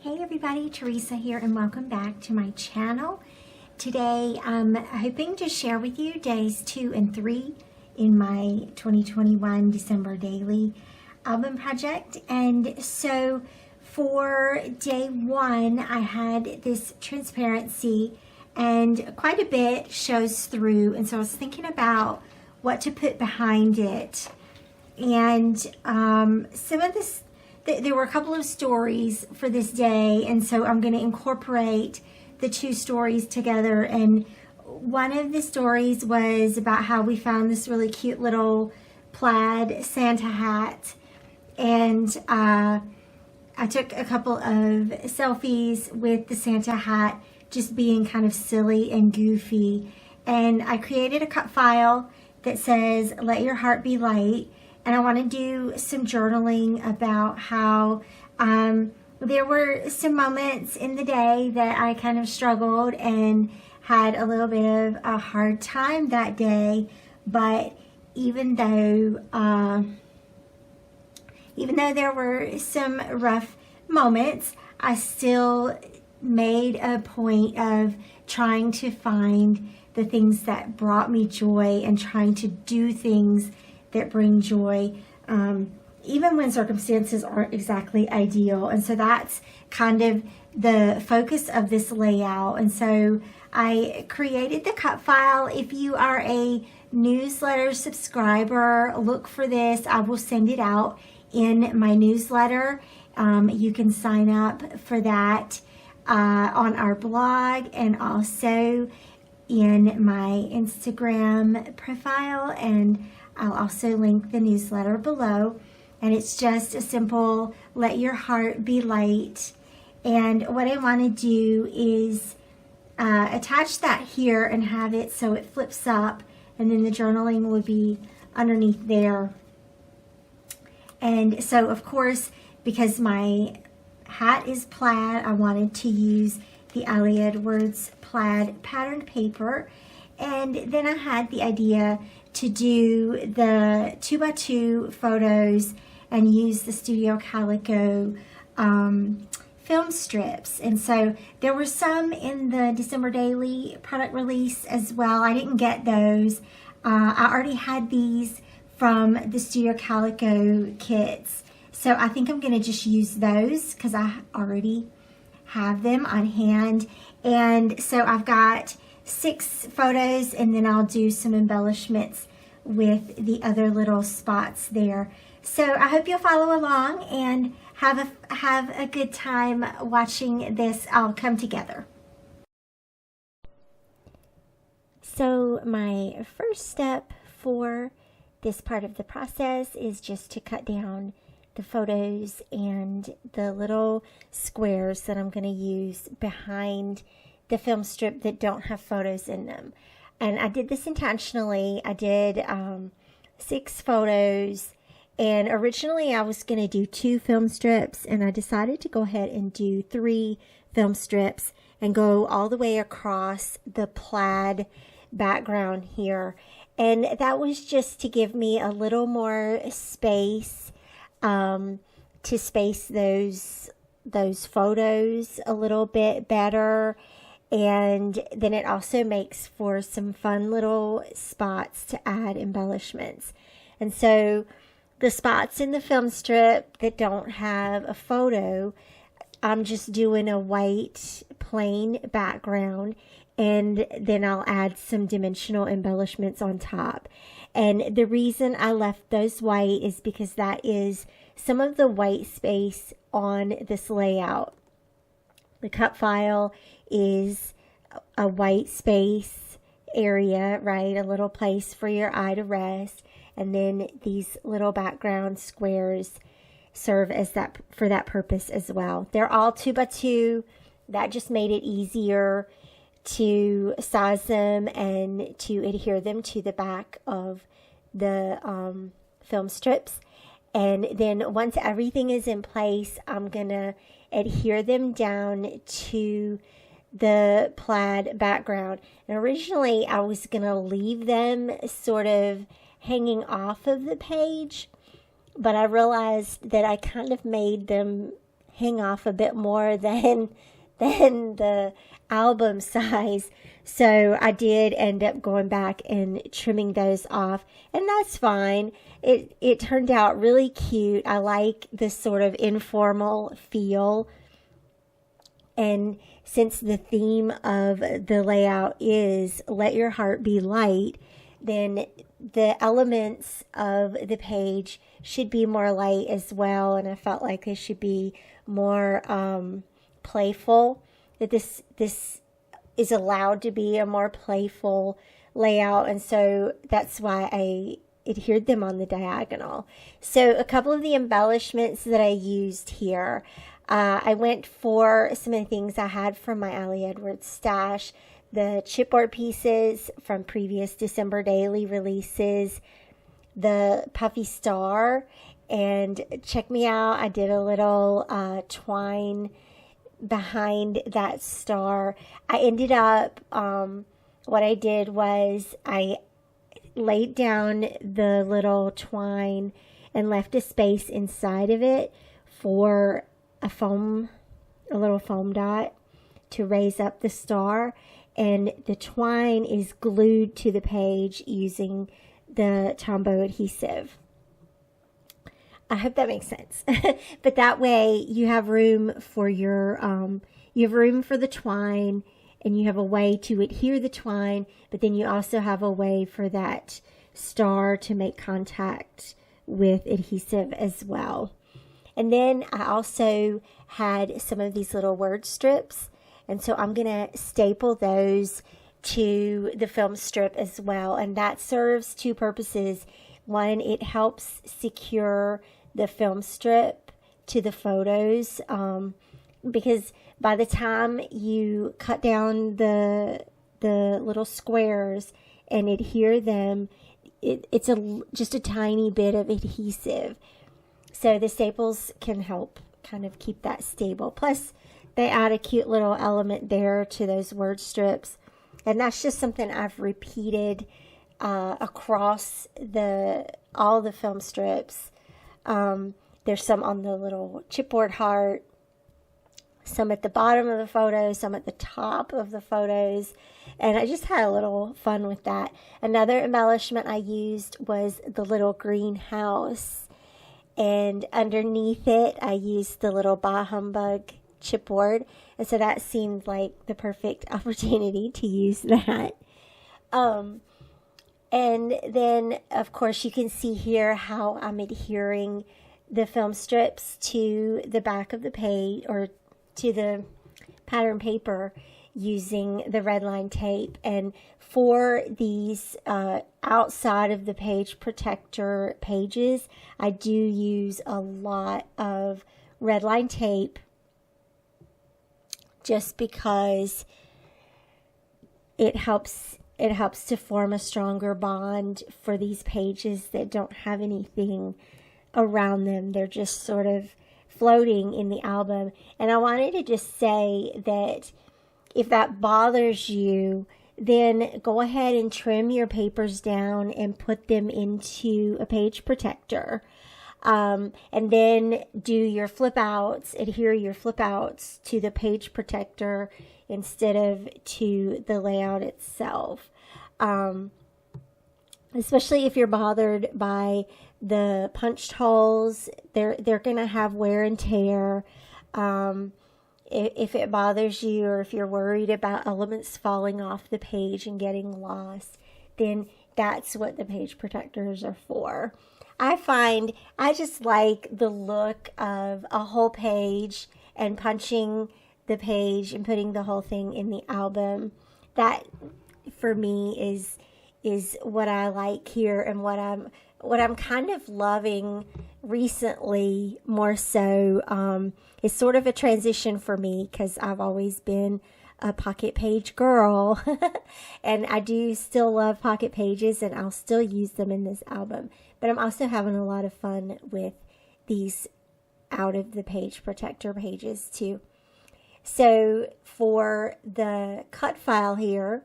Hey everybody, Teresa here and welcome back to my channel. Today I'm hoping to share with you days 2 and 3 in my 2021 December daily album project. And so for day 1 I had this transparency and quite a bit shows through, and so I was thinking about what to put behind it. And some of this, there were a couple of stories for this day, and so I'm going to incorporate the two stories together. And one of the stories was about how we found this really cute little plaid Santa hat, and I took a couple of selfies with the Santa hat, just being kind of silly and goofy. And I created a cut file that says, "Let your heart be light." And I want to do some journaling about how there were some moments in the day that I kind of struggled and had a little bit of a hard time that day. But even though there were some rough moments, I still made a point of trying to find the things that brought me joy and trying to do things that bring joy, even when circumstances aren't exactly ideal. And so that's kind of the focus of this layout. And so I created the cut file. If you are a newsletter subscriber, look for this. I will send it out in my newsletter. You can sign up for that on our blog and also in my Instagram profile, and I'll also link the newsletter below. And it's just a simple "let your heart be light." And what I want to do is attach that here and have it so it flips up, and then the journaling will be underneath there. And so of course, because my hat is plaid, I wanted to use the Ali Edwards plaid patterned paper. And then I had the idea to do the 2x2 photos and use the Studio Calico film strips. And so there were some in the December daily product release as well. I didn't get those. I already had these from the Studio Calico kits. So I think I'm going to just use those because I already have them on hand. And so I've got 6 photos, and then I'll do some embellishments with the other little spots there. So I hope you'll follow along and have a good time watching this all come together. So my first step for this part of the process is just to cut down the photos and the little squares that I'm going to use behind the film strip that don't have photos in them. And I did this intentionally. I did 6 photos, and originally I was going to do 2 film strips, and I decided to go ahead and do 3 film strips and go all the way across the plaid background here. And that was just to give me a little more space to space those photos a little bit better. And then it also makes for some fun little spots to add embellishments. And so the spots in the film strip that don't have a photo, I'm just doing a white plain background, and then I'll add some dimensional embellishments on top. And the reason I left those white is because that is some of the white space on this layout. The cut file is a white space area, right? A little place for your eye to rest. And then these little background squares serve as that for that purpose as well. They're all 2x2. That just made it easier to size them and to adhere them to the back of the film strips. And then once everything is in place, I'm going to adhere them down to the plaid background. And originally I was going to leave them sort of hanging off of the page, but I realized that I kind of made them hang off a bit more than the album size. So I did end up going back and trimming those off, and that's fine. It turned out really cute. I like this sort of informal feel. And since the theme of the layout is let your heart be light, then the elements of the page should be more light as well. And I felt like they should be more playful, that this is allowed to be a more playful layout. And so that's why I adhered them on the diagonal. So a couple of the embellishments that I used here, I went for some of the things I had from my Allie Edwards stash, the chipboard pieces from previous December daily releases, the puffy star, and check me out, I did a little twine behind that star. I ended up, what I did was I laid down the little twine and left a space inside of it for a little foam dot to raise up the star, and the twine is glued to the page using the Tombow adhesive. I hope that makes sense. But that way you have room for your, you have room for the twine, and you have a way to adhere the twine, but then you also have a way for that star to make contact with adhesive as well. And then I also had some of these little word strips, and so I'm going to staple those to the film strip as well. And that serves two purposes. One, it helps secure the film strip to the photos, because by the time you cut down the little squares and adhere them, it's just a tiny bit of adhesive. So the staples can help kind of keep that stable. Plus, they add a cute little element there to those word strips. And that's just something I've repeated across all the film strips. There's some on the little chipboard heart, some at the bottom of the photos, some at the top of the photos. And I just had a little fun with that. Another embellishment I used was the little greenhouse. And underneath it, I used the little Bah Humbug chipboard. And so that seemed like the perfect opportunity to use that. And then, of course, you can see here how I'm adhering the film strips to the back of the page, or to the pattern paper, using the red line tape. And for these outside of the page protector pages, I do use a lot of red line tape, just because it helps to form a stronger bond for these pages that don't have anything around them. They're just sort of floating in the album. And I wanted to just say that if that bothers you, then go ahead and trim your papers down and put them into a page protector. And then do your flip outs, adhere your flip outs to the page protector instead of to the layout itself. Especially if you're bothered by the punched holes, they're going to have wear and tear. If it bothers you, or if you're worried about elements falling off the page and getting lost, then that's what the page protectors are for. I find I just like the look of a whole page and punching the page and putting the whole thing in the album. That, for me, is what I like here, and what I'm kind of loving recently more so. It's sort of a transition for me, because I've always been a pocket page girl and I do still love pocket pages, and I'll still use them in this album. But I'm also having a lot of fun with these out of the page protector pages too. So for the cut file here,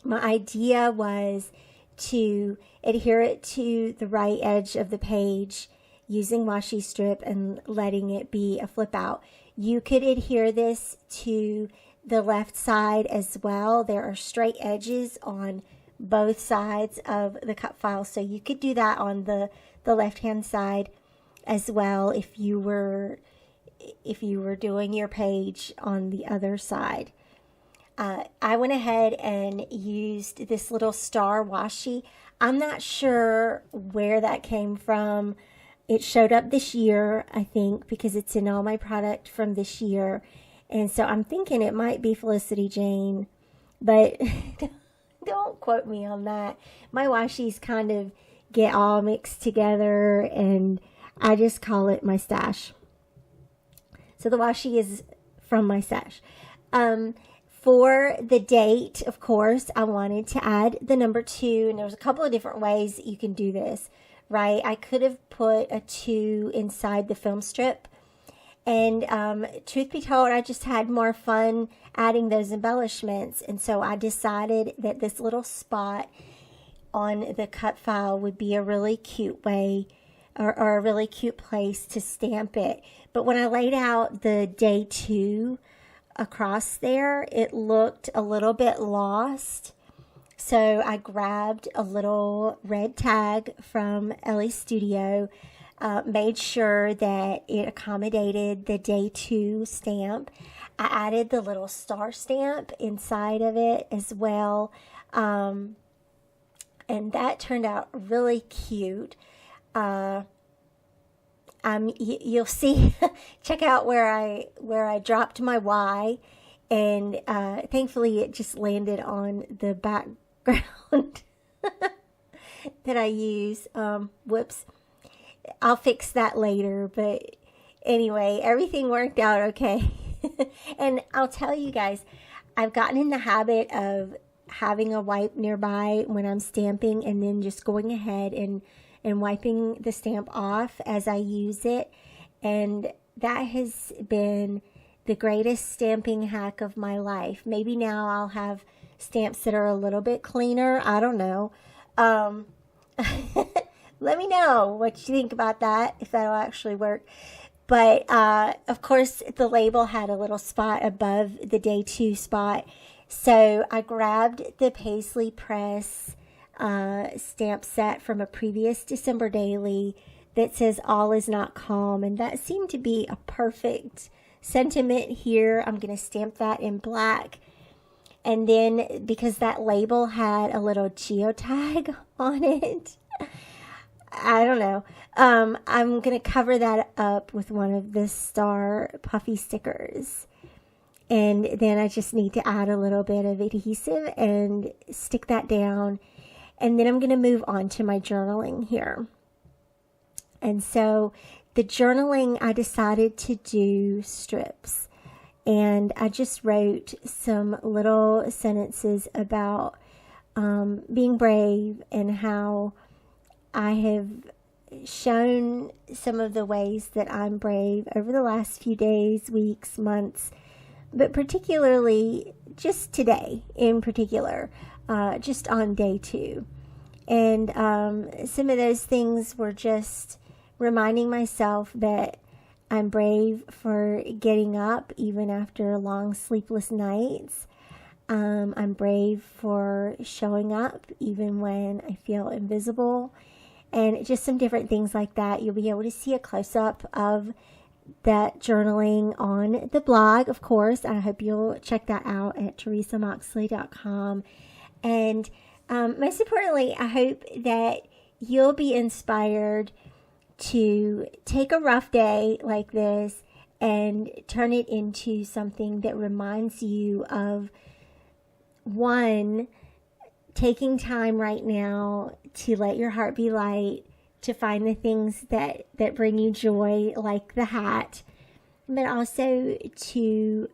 my idea was to adhere it to the right edge of the page using washi strip and letting it be a flip out. You could adhere this to the left side as well. There are straight edges on both sides of the cut file, so you could do that on the left hand side as well if you were doing your page on the other side. I went ahead and used this little star washi. I'm not sure where that came from. It showed up this year, I think, because it's in all my product from this year. And so I'm thinking it might be Felicity Jane, but don't quote me on that. My washis kind of get all mixed together, and I just call it my stash. So the washi is from my stash. For the date, of course, I wanted to add the number 2, and there's a couple of different ways that you can do this, right? I could have put a 2 inside the film strip, and truth be told, I just had more fun adding those embellishments, and so I decided that this little spot on the cut file would be a really cute way or a really cute place to stamp it. But when I laid out the day 2 across there, it looked a little bit lost. So I grabbed a little red tag from Ellie's Studio, made sure that it accommodated the day 2 stamp. I added the little star stamp inside of it as well. And that turned out really cute. You'll see, check out where I dropped my Y, and thankfully it just landed on the background that I use. Whoops. I'll fix that later, but anyway, everything worked out okay. And I'll tell you guys, I've gotten in the habit of having a wipe nearby when I'm stamping, and then just going ahead and wiping the stamp off as I use it. And that has been the greatest stamping hack of my life. Maybe now I'll have stamps that are a little bit cleaner. I don't know. Let me know what you think about that, if that'll actually work. But of course, the label had a little spot above the day 2 spot. So I grabbed the Paisley Press stamp set from a previous December daily that says all is not calm, and that seemed to be a perfect sentiment here. I'm going to stamp that in black, and then because that label had a little geotag on it, I don't know, I'm going to cover that up with one of the star puffy stickers. And then I just need to add a little bit of adhesive and stick that down. And then I'm going to move on to my journaling here. And so the journaling, I decided to do strips. And I just wrote some little sentences about being brave, and how I have shown some of the ways that I'm brave over the last few days, weeks, months, but particularly just today in particular, just on day 2. And some of those things were just reminding myself that I'm brave for getting up even after long sleepless nights. I'm brave for showing up even when I feel invisible, and just some different things like that. You'll be able to see a close-up of that journaling on the blog, of course. I hope you'll check that out at theresamoxley.com. And most importantly, I hope that you'll be inspired to take a rough day like this and turn it into something that reminds you of, one, taking time right now to let your heart be light, to find the things that bring you joy, like the hat, but also to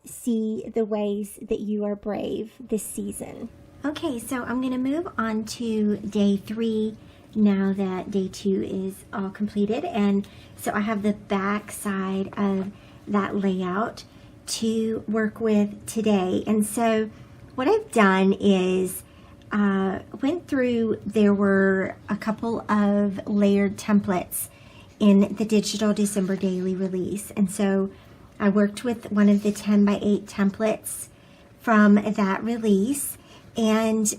see the ways that you are brave this season. Okay, so I'm going to move on to day 3 now that day 2 is all completed. And so I have the back side of that layout to work with today. And so what I've done is went through, there were a couple of layered templates in the digital December daily release. And so I worked with one of the 10 by 8 templates from that release. And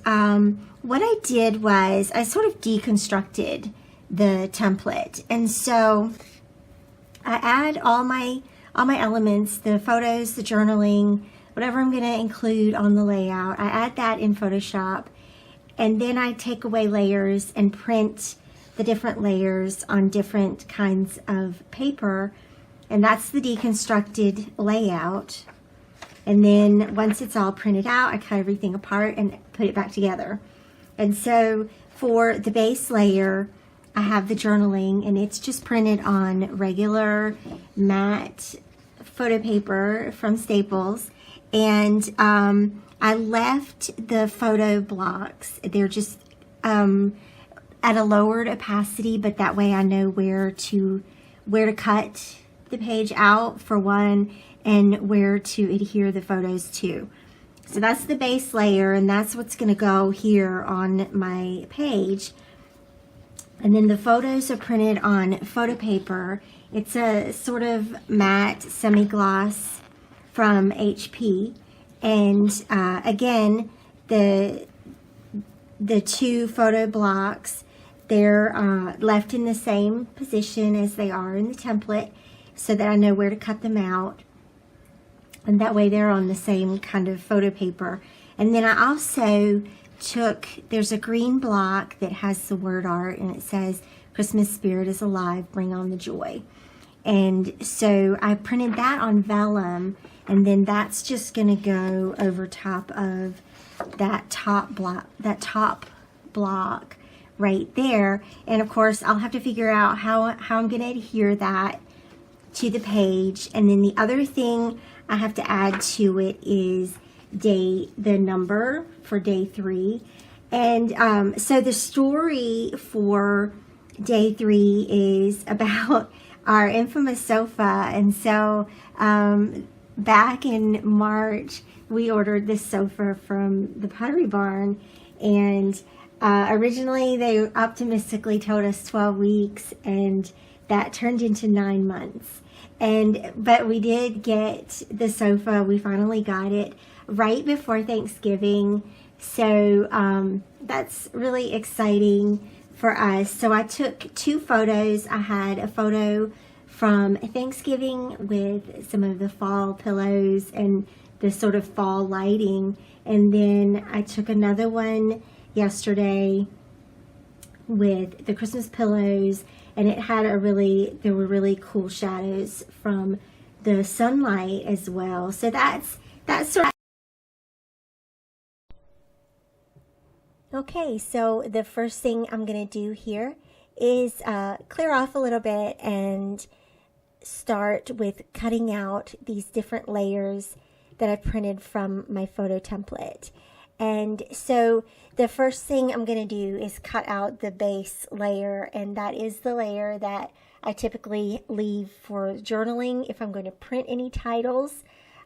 what I did was I sort of deconstructed the template. And so I add all my elements, the photos, the journaling, whatever I'm going to include on the layout. I add that in Photoshop, and then I take away layers and print the different layers on different kinds of paper, and that's the deconstructed layout. And then once it's all printed out, I cut everything apart and put it back together. And so for the base layer, I have the journaling, and it's just printed on regular matte photo paper from Staples. And I left the photo blocks. They're just at a lowered opacity, but that way I know where to cut the page out for one, and where to adhere the photos to. So that's the base layer, and that's what's going to go here on my page. And then the photos are printed on photo paper. It's a sort of matte semi-gloss from HP. And again, the two photo blocks, they're left in the same position as they are in the template, so that I know where to cut them out. And that way they're on the same kind of photo paper. And then I also there's a green block that has the word art, and it says, "Christmas spirit is alive, bring on the joy." And so I printed that on vellum, and then that's just going to go over top of that top block right there. And of course, I'll have to figure out how I'm going to adhere that to the page. And then the other thing I have to add to it is the number for day 3. And so the story for day 3 is about our infamous sofa. And so back in March, we ordered this sofa from the Pottery Barn, and originally they optimistically told us 12 weeks, and that turned into 9 months. But we did get the sofa. We finally got it right before Thanksgiving. So that's really exciting for us. So I took 2 photos. I had a photo from Thanksgiving with some of the fall pillows and the sort of fall lighting. And then I took another one yesterday with the Christmas pillows, and it had there were really cool shadows from the sunlight as well. So that's sort of. Okay, so the first thing I'm going to do here is clear off a little bit and start with cutting out these different layers that I printed from my photo template. And so the first thing I'm going to do is cut out the base layer, and that is the layer that I typically leave for journaling. If I'm going to print any titles,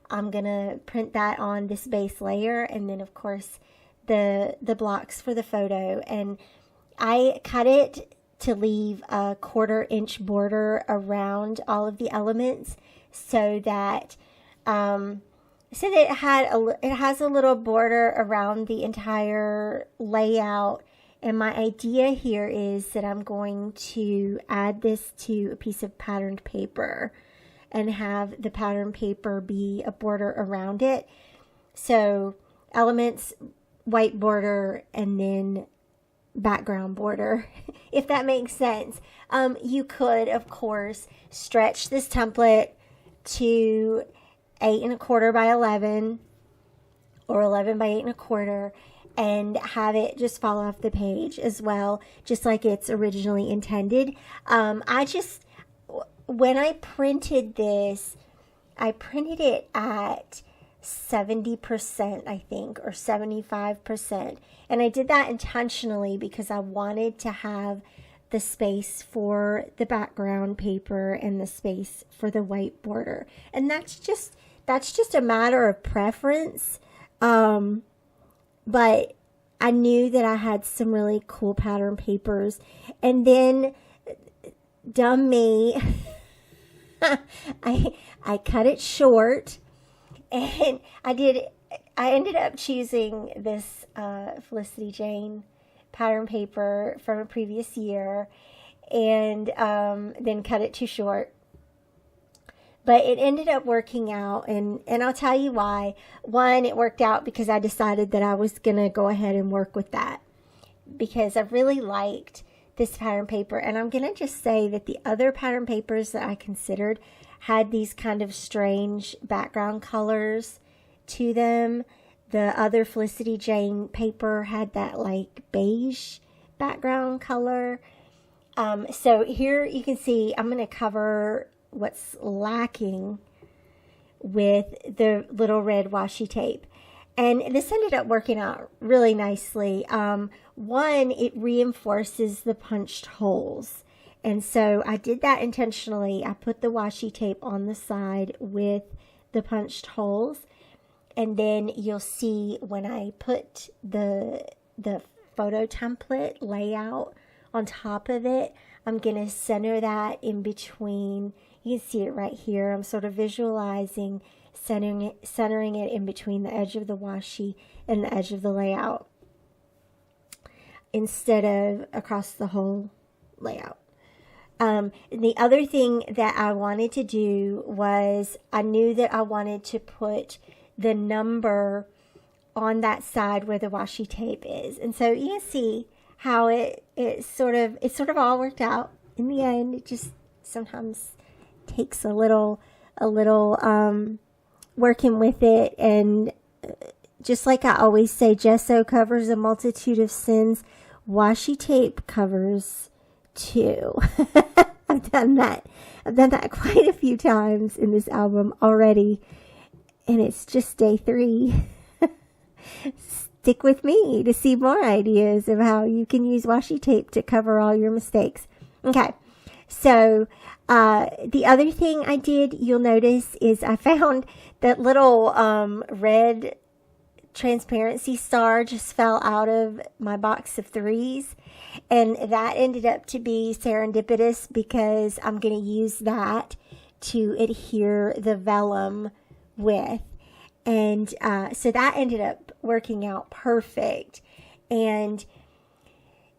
I'm going to print that on this base layer, and then of course the blocks for the photo. And I cut it to leave a 1/4 inch border around all of the elements, so that it has a little border around the entire layout. And my idea here is that I'm going to add this to a piece of patterned paper and have the patterned paper be a border around it. So elements, white border, and then background border, if that makes sense. You could, of course, stretch this template to 8 1/4 by 11 or 11 by 8 1/4 and have it just fall off the page as well, just like it's originally intended. When I printed this, I printed it at 70%, I think, or 75%. And I did that intentionally because I wanted to have the space for the background paper and the space for the white border. And that's just a matter of preference. But I knew that I had some really cool pattern papers. And then, dumb me, I cut it short, and I ended up choosing this Felicity Jane pattern paper from a previous year, and then cut it too short. But it ended up working out, and I'll tell you why. One, it worked out because I decided that I was going to go ahead and work with that, because I really liked this pattern paper. And I'm going to just say that the other pattern papers that I considered had these kind of strange background colors to them. The other Felicity Jane paper had that like beige background color. So here you can see I'm going to cover what's lacking with the little red washi tape. And this ended up working out really nicely. One, it reinforces the punched holes. And so I did that intentionally. I put the washi tape on the side with the punched holes. And then you'll see when I put the photo template layout on top of it, I'm going to center that in between. You can see it right here. I'm sort of visualizing centering it in between the edge of the washi and the edge of the layout, instead of across the whole layout. The other thing that I wanted to do was, I knew that I wanted to put the number on that side where the washi tape is. And so you can see how it sort of all worked out in the end. It just sometimes takes a little working with it. And just like I always say, gesso covers a multitude of sins. Washi tape covers too. I've done that quite a few times in this album already. And it's just day 3. Stick with me to see more ideas of how you can use washi tape to cover all your mistakes. Okay, so the other thing I did, you'll notice, is I found that little red transparency star just fell out of my box of 3s. And that ended up to be serendipitous, because I'm going to use that to adhere the vellum with. And so that ended up working out perfect. And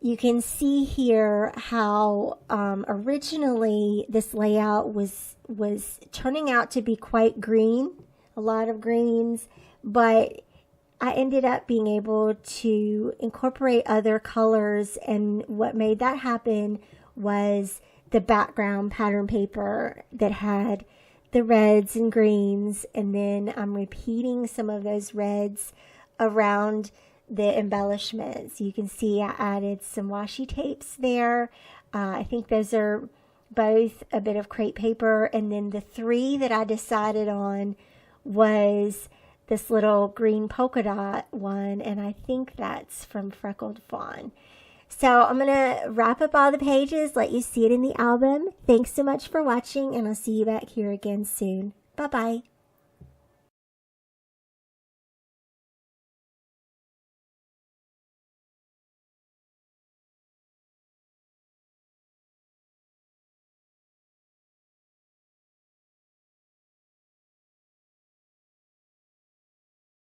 you can see here how originally this layout was turning out to be quite green, a lot of greens, but I ended up being able to incorporate other colors, and what made that happen was the background pattern paper that had the reds and greens, and then I'm repeating some of those reds around the embellishments. You can see I added some washi tapes there. I think those are both a bit of crepe paper, and then the 3 that I decided on was this little green polka dot one, and I think that's from Freckled Fawn. So I'm going to wrap up all the pages, let you see it in the album. Thanks so much for watching, and I'll see you back here again soon. Bye-bye.